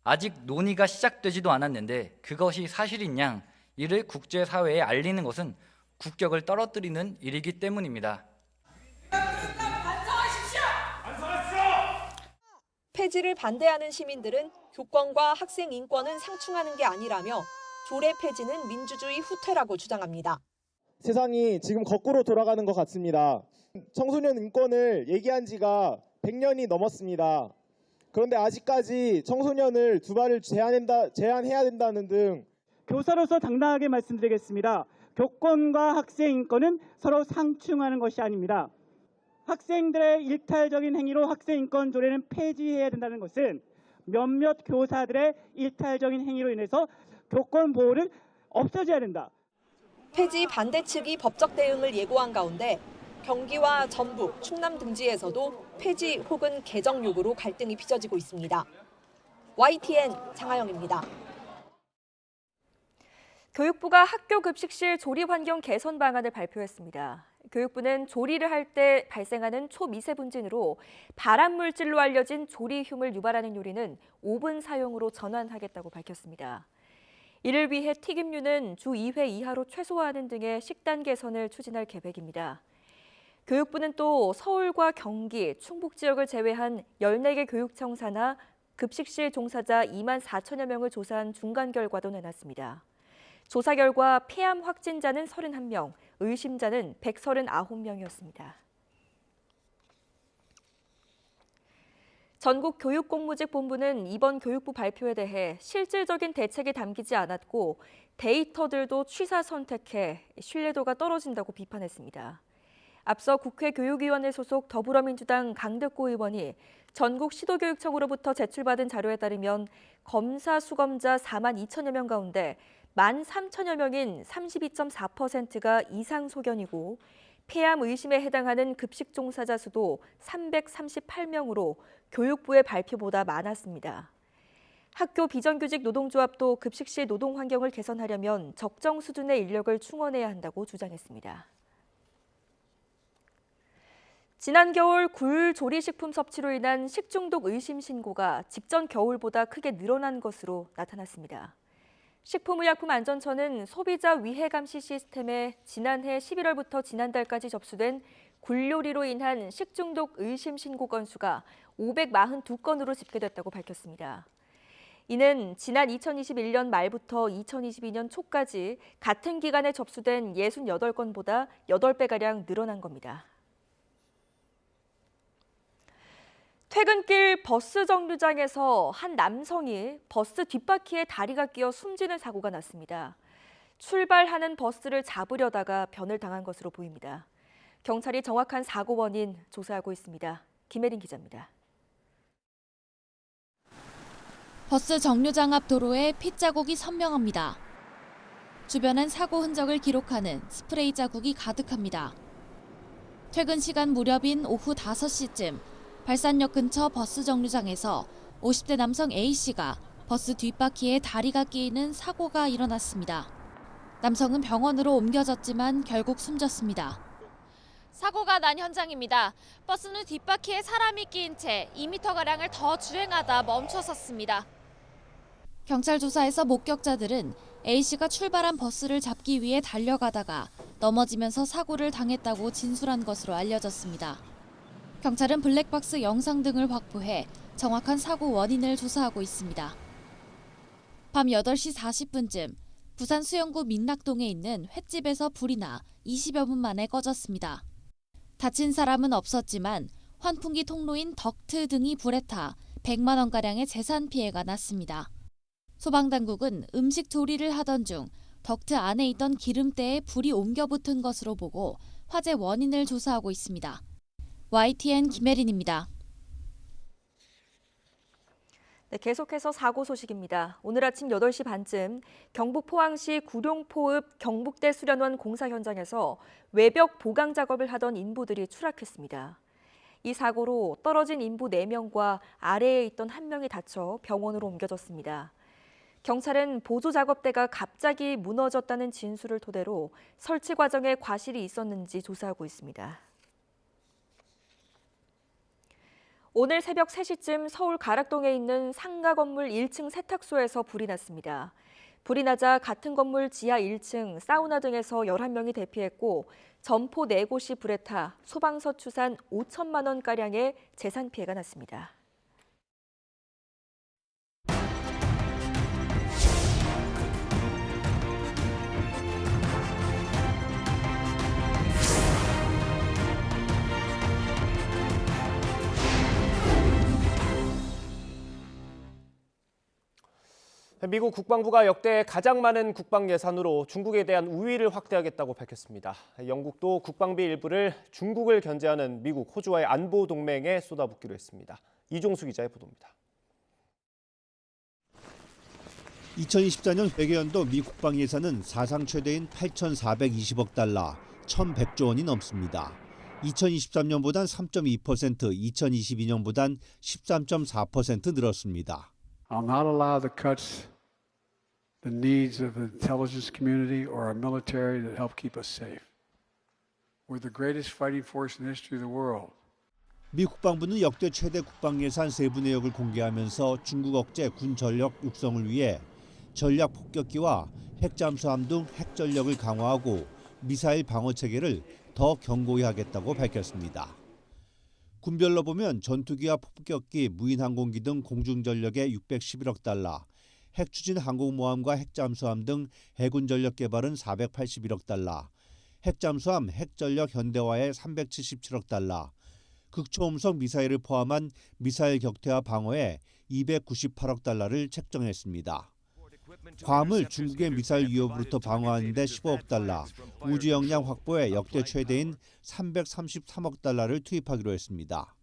아직 논의가 시작되지도 않았는데 그것이 사실인 양 이를 국제사회에 알리는 것은 국격을 떨어뜨리는 일이기 때문입니다. 폐지를 반대하는 시민들은 교권과 학생 인권은 상충하는 게 아니라며 조례 폐지는 민주주의 후퇴라고 주장합니다. 세상이 지금 거꾸로 돌아가는 것 같습니다. 청소년 인권을 얘기한 지가 100년이 넘었습니다. 그런데 아직까지 청소년을 두 발을 제한해야 된다는 등 교사로서 당당하게 말씀드리겠습니다. 교권과 학생 인권은 서로 상충하는 것이 아닙니다. 학생들의 일탈적인 행위로 학생 인권 조례는 폐지해야 된다는 것은 몇몇 교사들의 일탈적인 행위로 인해서 교권 보호를 없어져야 된다. 폐지 반대 측이 법적 대응을 예고한 가운데 경기와 전북, 충남 등지에서도 폐지 혹은 개정 요구로 갈등이 빚어지고 있습니다. YTN 장하영입니다. 교육부가 학교 급식실 조리 환경 개선 방안을 발표했습니다. 교육부는 조리를 할 때 발생하는 초미세분진으로 발암 물질로 알려진 조리흉을 유발하는 요리는 오븐 사용으로 전환하겠다고 밝혔습니다. 이를 위해 튀김류는 주 2회 이하로 최소화하는 등의 식단 개선을 추진할 계획입니다. 교육부는 또 서울과 경기, 충북 지역을 제외한 14개 교육청사나 급식실 종사자 2만 4천여 명을 조사한 중간 결과도 내놨습니다. 조사 결과 폐암 확진자는 31명, 의심자는 139명이었습니다. 전국교육공무직본부는 이번 교육부 발표에 대해 실질적인 대책이 담기지 않았고 데이터들도 취사 선택해 신뢰도가 떨어진다고 비판했습니다. 앞서 국회 교육위원회 소속 더불어민주당 강득구 의원이 전국 시도교육청으로부터 제출받은 자료에 따르면 검사 수검자 4만 2천여 명 가운데 1만 3천여 명인 32.4%가 이상 소견이고 폐암 의심에 해당하는 급식 종사자 수도 338명으로 교육부의 발표보다 많았습니다. 학교 비정규직 노동조합도 급식실 노동 환경을 개선하려면 적정 수준의 인력을 충원해야 한다고 주장했습니다. 지난 겨울 굴 조리식품 섭취로 인한 식중독 의심 신고가 직전 겨울보다 크게 늘어난 것으로 나타났습니다. 식품의약품안전처는 소비자 위해 감시 시스템에 지난해 11월부터 지난달까지 접수된 굴 요리로 인한 식중독 의심 신고 건수가 542건으로 집계됐다고 밝혔습니다. 이는 지난 2021년 말부터 2022년 초까지 같은 기간에 접수된 68건보다 8배가량 늘어난 겁니다. 퇴근길 버스 정류장에서 한 남성이 버스 뒷바퀴에 다리가 끼어 숨지는 사고가 났습니다. 출발하는 버스를 잡으려다가 변을 당한 것으로 보입니다. 경찰이 정확한 사고 원인 조사하고 있습니다. 김혜린 기자입니다. 버스 정류장 앞 도로에 핏자국이 선명합니다. 주변엔 사고 흔적을 기록하는 스프레이 자국이 가득합니다. 퇴근 시간 무렵인 오후 5시쯤 발산역 근처 버스 정류장에서 50대 남성 A씨가 버스 뒷바퀴에 다리가 끼이는 사고가 일어났습니다. 남성은 병원으로 옮겨졌지만 결국 숨졌습니다. 사고가 난 현장입니다. 버스는 뒷바퀴에 사람이 끼인 채 2m가량을 더 주행하다 멈춰섰습니다. 경찰 조사에서 목격자들은 A씨가 출발한 버스를 잡기 위해 달려가다가 넘어지면서 사고를 당했다고 진술한 것으로 알려졌습니다. 경찰은 블랙박스 영상 등을 확보해 정확한 사고 원인을 조사하고 있습니다. 밤 8시 40분쯤 부산 수영구 민락동에 있는 횟집에서 불이 나 20여 분 만에 꺼졌습니다. 다친 사람은 없었지만 환풍기 통로인 덕트 등이 불에 타 100만 원가량의 재산 피해가 났습니다. 소방당국은 음식 조리를 하던 중 덕트 안에 있던 기름때에 불이 옮겨 붙은 것으로 보고 화재 원인을 조사하고 있습니다. YTN 김혜린입니다. 네, 계속해서 사고 소식입니다. 오늘 아침 8시 반쯤 경북 포항시 구룡포읍 경북대 수련원 공사 현장에서 외벽 보강 작업을 하던 인부들이 추락했습니다. 이 사고로 떨어진 인부 4명과 아래에 있던 1명이 다쳐 병원으로 옮겨졌습니다. 경찰은 보조 작업대가 갑자기 무너졌다는 진술을 토대로 설치 과정에 과실이 있었는지 조사하고 있습니다. 오늘 새벽 3시쯤 서울 가락동에 있는 상가 건물 1층 세탁소에서 불이 났습니다. 불이 나자 같은 건물 지하 1층 사우나 등에서 11명이 대피했고 점포 4곳이 불에 타 소방서 추산 5천만 원가량의 재산 피해가 났습니다. 미국 국방부가 역대 가장 많은 국방 예산으로 중국에 대한 우위를 확대하겠다고 밝혔습니다. 영국도 국방비 일부를 중국을 견제하는 미국, 호주와의 안보 동맹에 쏟아붓기로 했습니다. 이종수 기자의 보도입니다. 2024년 회계연도 미 국방 예산은 사상 최대인 8,420억 달러, 1,100조 원이 넘습니다. 2023년보단 3.2%, 2022년보단 13.4% 늘었습니다. I'll not allow the cuts, the needs of the intelligence community or our military that help keep us safe. We're the greatest fighting force in the history of the world. 미 국방부는 역대 최대 국방 예산 세부 내역을 공개하면서 중국 억제 군 전력 육성을 위해 전략 폭격기와 핵 잠수함 등 핵 전력을 강화하고 미사일 방어 체계를 더 견고히 하겠다고 밝혔습니다. 군별로 보면 전투기와 폭격기, 무인 항공기 등 공중 전력에 611억 달러, 핵 추진 항공모함과 핵 잠수함 등 해군 전력 개발은 481억 달러, 핵 잠수함, 핵 전력 현대화에 377억 달러, 극초음속 미사일을 포함한 미사일 격퇴와 방어에 298억 달러를 책정했습니다. 괌을 중국의 미사일 위협으로부터 방어하는 데 15억 달러, 우주 역량 확보에 역대 최대인 333억 달러를 투입하기로 했습니다.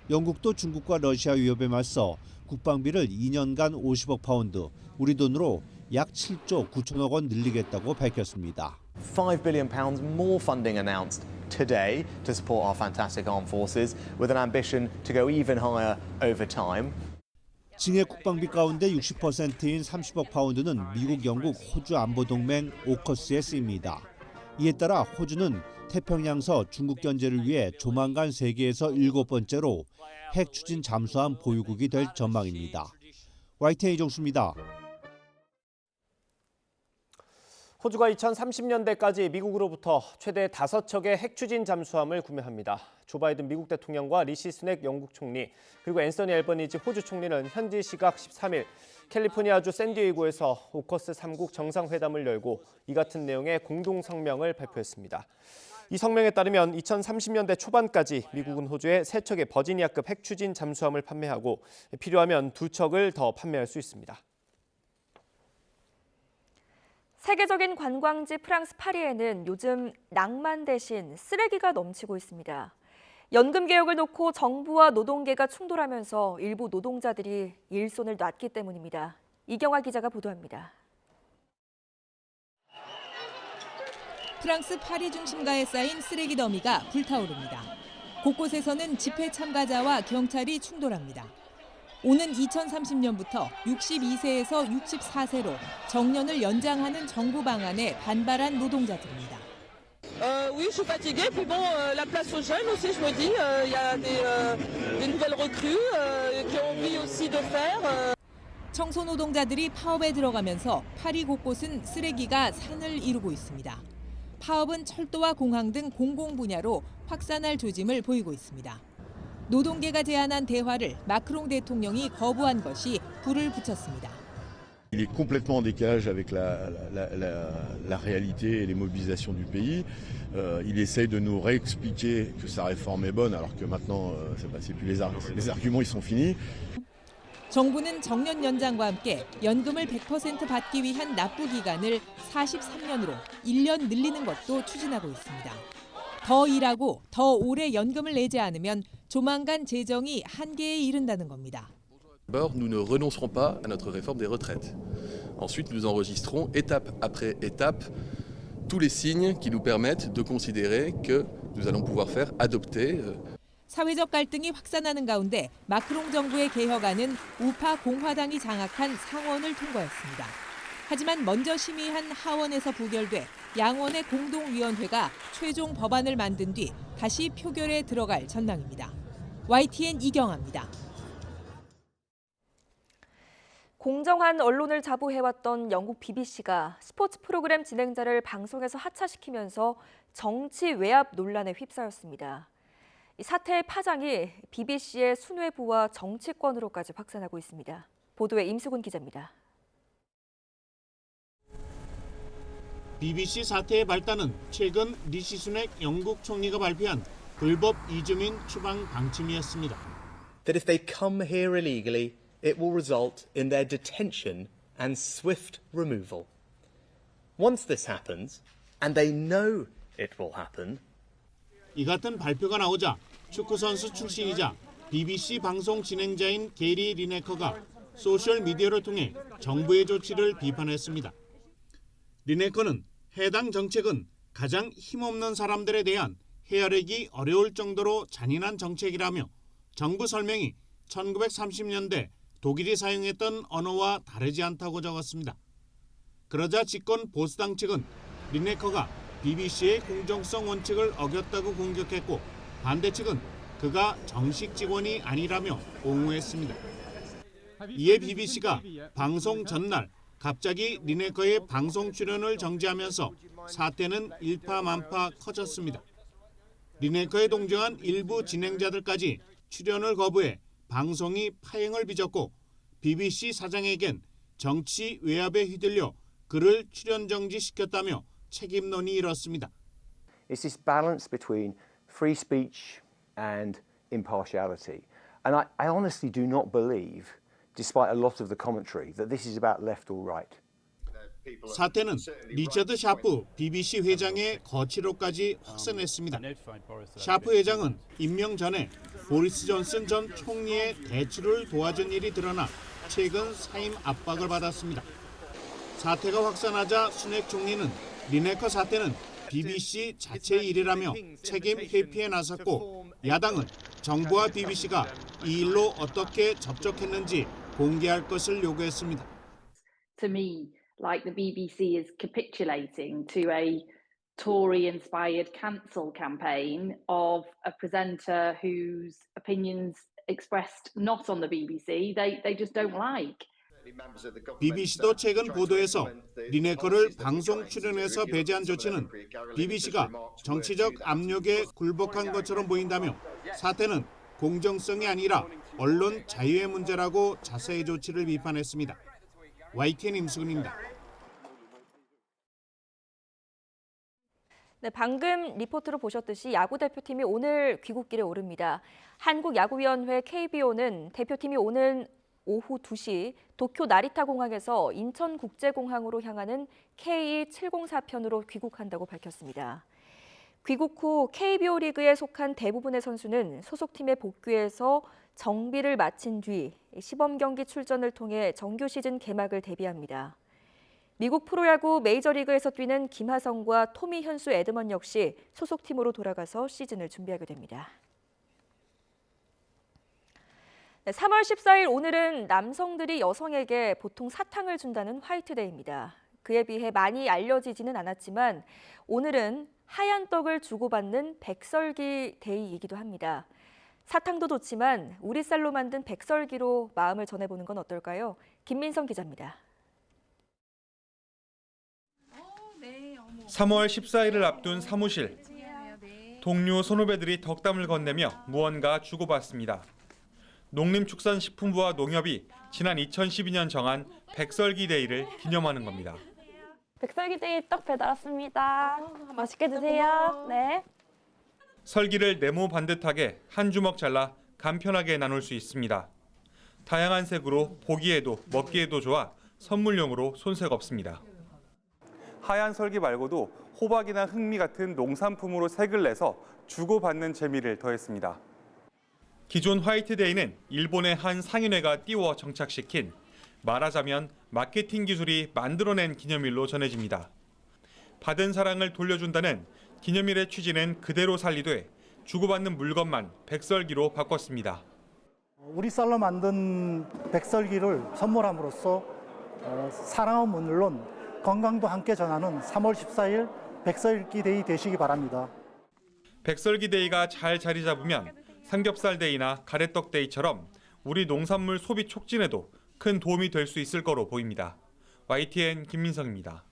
영국도 중국과 러시아 위협에 맞서 국방비를 2년간 50억 파운드, 우리 돈으로 약 7조 9천억 원 늘리겠다고 밝혔습니다. £5 billion more funding announced today to support our fantastic armed forces with an ambition to go even higher over time. 증액 국방비 가운데 60%인 30억 파운드는 미국, 영국, 호주 안보동맹 오커스에 쓰입니다. 이에 따라 호주는 태평양서 중국 견제를 위해 조만간 세계에서 7번째로 핵 추진 잠수함 보유국이 될 전망입니다. YTN 이종수입니다. 호주가 2030년대까지 미국으로부터 최대 5척의 핵 추진 잠수함을 구매합니다. 조 바이든 미국 대통령과 리시 스넥 영국 총리, 그리고 앤서니 앨버니지 호주 총리는 현지 시각 13일 캘리포니아주 샌디에이고에서 오커스 3국 정상회담을 열고 이 같은 내용의 공동 성명을 발표했습니다. 이 성명에 따르면 2030년대 초반까지 미국은 호주에 3척의 버지니아급 핵 추진 잠수함을 판매하고 필요하면 2척을 더 판매할 수 있습니다. 세계적인 관광지 프랑스 파리에는 요즘 낭만 대신 쓰레기가 넘치고 있습니다. 연금 개혁을 놓고 정부와 노동계가 충돌하면서 일부 노동자들이 일손을 놨기 때문입니다. 이경화 기자가 보도합니다. 프랑스 파리 중심가에 쌓인 쓰레기 더미가 불타오릅니다. 곳곳에서는 집회 참가자와 경찰이 충돌합니다. 오는 2030년부터 62세에서 64세로 정년을 연장하는 정부 방안에 반발한 노동자들입니다. Oui, je suis fatiguée. Puis bon, la place aux jeunes aussi, je me dis, il y a des nouvelles recrues qui ont envie aussi de faire. 청소 노동자들이 파업에 들어가면서 파리 곳곳은 쓰레기가 산을 이루고 있습니다. 파업은 철도와 공항 등 공공 분야로 확산할 조짐을 보이고 있습니다. 노동계가 제안한 대화를 마크롱 대통령이 거부한 것이 불을 붙였습니다. Il est complètement en décalage avec la réalité et les mobilisations du pays. Il essaye de nous réexpliquer que sa réforme est bonne alors que maintenant c'est plus les arguments ils sont finis. 정부는 정년 연장과 함께 연금을 100% 받기 위한 납부 기간을 43년으로 1년 늘리는 것도 추진하고 있습니다. 더 일하고 더 오래 연금을 내지 않으면 조만간 재정이 한계에 이른다는 겁니다. D'abord, nous ne renoncerons pas à notre réforme des retraites. Ensuite, nous enregistrerons étape après étape tous les signes qui nous permettent de considérer que nous allons pouvoir faire adopter 사회적 갈등이 확산하는 가운데 마크롱 정부의 개혁안은 우파 공화당이 장악한 상원을 통과했습니다. 하지만 먼저 심의한 하원에서 부결돼 양원의 공동위원회가 최종 법안을 만든 뒤 다시 표결에 들어갈 전망입니다. YTN 이경아입니다. 공정한 언론을 자부해왔던 영국 BBC가 스포츠 프로그램 진행자를 방송에서 하차시키면서 정치 외압 논란에 휩싸였습니다. 이 사태의 파장이 BBC의 순회부와 정치권으로까지 확산하고 있습니다. 보도에 임수근 기자입니다. BBC 사태의 발단은 최근 리시 수넥 영국 총리가 발표한 불법 이주민 추방 방침이었습니다. That if they come here illegally, it will result in their detention and swift removal. Once this happens, and they know it will happen, 이 같은 발표가 나오자 축구선수 출신이자 BBC 방송 진행자인 게리 리네커가 소셜미디어를 통해 정부의 조치를 비판했습니다. 리네커는 해당 정책은 가장 힘없는 사람들에 대한 헤아리기 어려울 정도로 잔인한 정책이라며 정부 설명이 1930년대 독일이 사용했던 언어와 다르지 않다고 적었습니다. 그러자 집권 보수당 측은 리네커가 BBC의 공정성 원칙을 어겼다고 공격했고 반대 측은 그가 정식 직원이 아니라며 옹호했습니다. 이에 BBC가 방송 전날 갑자기 리네커의 방송 출연을 정지하면서 사태는 일파만파 커졌습니다. 리네커에 동정한 일부 진행자들까지 출연을 거부해 방송이 파행을 빚었고 BBC 사장에겐 정치 외압에 휘둘려 그를 출연 정지시켰다며 책임론이 일었습니다. It's this balance between free speech and impartiality. And I honestly do not believe, despite a lot of the commentary, that this is about left or right. 사태는 리처드 샤프 BBC 회장의 거취로까지 확산했습니다. 샤프 회장은 임명 전에 보리스 존슨 전 총리의 대출을 도와준 일이 드러나 최근 사임 압박을 받았습니다. 사태가 확산하자 수넥 총리는 리네커 사태는 BBC 자체의 일이라며 책임 회피에 나섰고 야당은 정부와 BBC가 이 일로 어떻게 접촉했는지 공개할 것을 요구했습니다. To me, like the BBC is capitulating to a Tory-inspired cancel campaign of a presenter whose opinions expressed not on the BBC, they just don't like. BBC도 최근 보도에서 리네커를 방송 출연에서 배제한 조치는 BBC가 정치적 압력에 굴복한 것처럼 보인다며 사태는 공정성이 아니라 언론 자유의 문제라고 자세의 조치를 비판했습니다. YTN 임수근입니다. 네, 방금 리포트로 보셨듯이 야구 대표팀이 오늘 귀국길에 오릅니다. 한국야구위원회 KBO는 대표팀이 오는 오후 2시 도쿄 나리타 공항에서 인천국제공항으로 향하는 K704편으로 귀국한다고 밝혔습니다. 귀국 후 KBO 리그에 속한 대부분의 선수는 소속팀에 복귀해서 정비를 마친 뒤 시범경기 출전을 통해 정규 시즌 개막을 대비합니다. 미국 프로야구 메이저리그에서 뛰는 김하성과 토미 현수 에드먼 역시 소속팀으로 돌아가서 시즌을 준비하게 됩니다. 3월 14일 오늘은 남성들이 여성에게 보통 사탕을 준다는 화이트데이입니다. 그에 비해 많이 알려지지는 않았지만 오늘은 하얀 떡을 주고받는 백설기 데이이기도 합니다. 사탕도 좋지만 우리 쌀로 만든 백설기로 마음을 전해보는 건 어떨까요? 김민성 기자입니다. 3월 14일을 앞둔 사무실. 동료 선후배들이 덕담을 건네며 무언가 주고받습니다. 농림축산식품부와 농협이 지난 2012년 정한 백설기 데이를 기념하는 겁니다. 백설기 데이 떡 배달 왔습니다. 맛있게 드세요. 네. 설기를 네모 반듯하게 한 주먹 잘라 간편하게 나눌 수 있습니다. 다양한 색으로 보기에도 먹기에도 좋아 선물용으로 손색 없습니다. 하얀 설기 말고도 호박이나 흑미 같은 농산품으로 색을 내서 주고받는 재미를 더했습니다. 기존 화이트데이는 일본의 한 상인회가 띄워 정착시킨 말하자면 마케팅 기술이 만들어낸 기념일로 전해집니다. 받은 사랑을 돌려준다는 기념일의 취지는 그대로 살리되 주고받는 물건만 백설기로 바꿨습니다. 우리 쌀로 만든 백설기를 선물함으로써 사랑은 물론 건강도 함께 전하는 3월 14일 백설기 데이 되시기 바랍니다. 백설기 데이가 잘 자리 잡으면 삼겹살 데이나 가래떡 데이처럼 우리 농산물 소비 촉진에도 큰 도움이 될 수 있을 거로 보입니다. YTN 김민성입니다.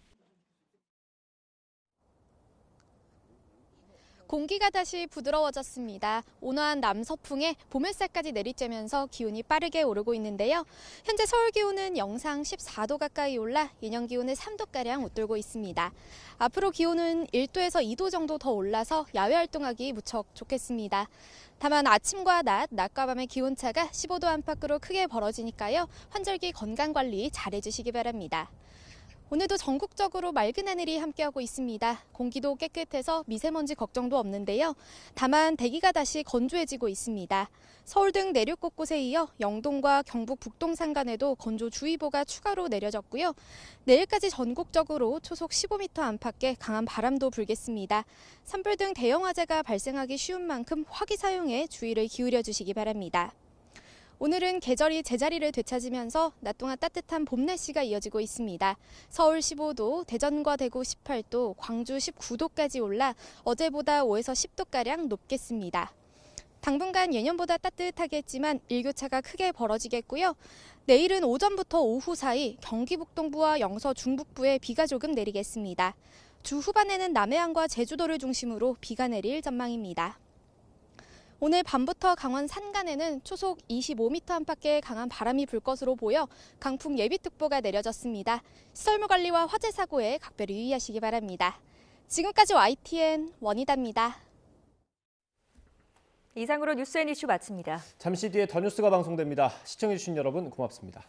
공기가 다시 부드러워졌습니다. 온화한 남서풍에 봄 햇살까지 내리쬐면서 기온이 빠르게 오르고 있는데요. 현재 서울 기온은 영상 14도 가까이 올라 예년 기온을 3도가량 웃돌고 있습니다. 앞으로 기온은 1도에서 2도 정도 더 올라서 야외 활동하기 무척 좋겠습니다. 다만 아침과 낮과 밤의 기온차가 15도 안팎으로 크게 벌어지니까요. 환절기 건강관리 잘해주시기 바랍니다. 오늘도 전국적으로 맑은 하늘이 함께하고 있습니다. 공기도 깨끗해서 미세먼지 걱정도 없는데요. 다만 대기가 다시 건조해지고 있습니다. 서울 등 내륙 곳곳에 이어 영동과 경북 북동 산간에도 건조주의보가 추가로 내려졌고요. 내일까지 전국적으로 초속 15m 안팎의 강한 바람도 불겠습니다. 산불 등 대형 화재가 발생하기 쉬운 만큼 화기 사용에 주의를 기울여 주시기 바랍니다. 오늘은 계절이 제자리를 되찾으면서 낮 동안 따뜻한 봄 날씨가 이어지고 있습니다. 서울 15도, 대전과 대구 18도, 광주 19도까지 올라 어제보다 5에서 10도가량 높겠습니다. 당분간 예년보다 따뜻하겠지만 일교차가 크게 벌어지겠고요. 내일은 오전부터 오후 사이 경기 북동부와 영서 중북부에 비가 조금 내리겠습니다. 주 후반에는 남해안과 제주도를 중심으로 비가 내릴 전망입니다. 오늘 밤부터 강원 산간에는 초속 25m 안팎의 강한 바람이 불 것으로 보여 강풍 예비특보가 내려졌습니다. 시설물 관리와 화재 사고에 각별히 유의하시기 바랍니다. 지금까지 YTN 원희다입니다. 이상으로 뉴스앤이슈 마칩니다. 잠시 뒤에 더 뉴스가 방송됩니다. 시청해주신 여러분 고맙습니다.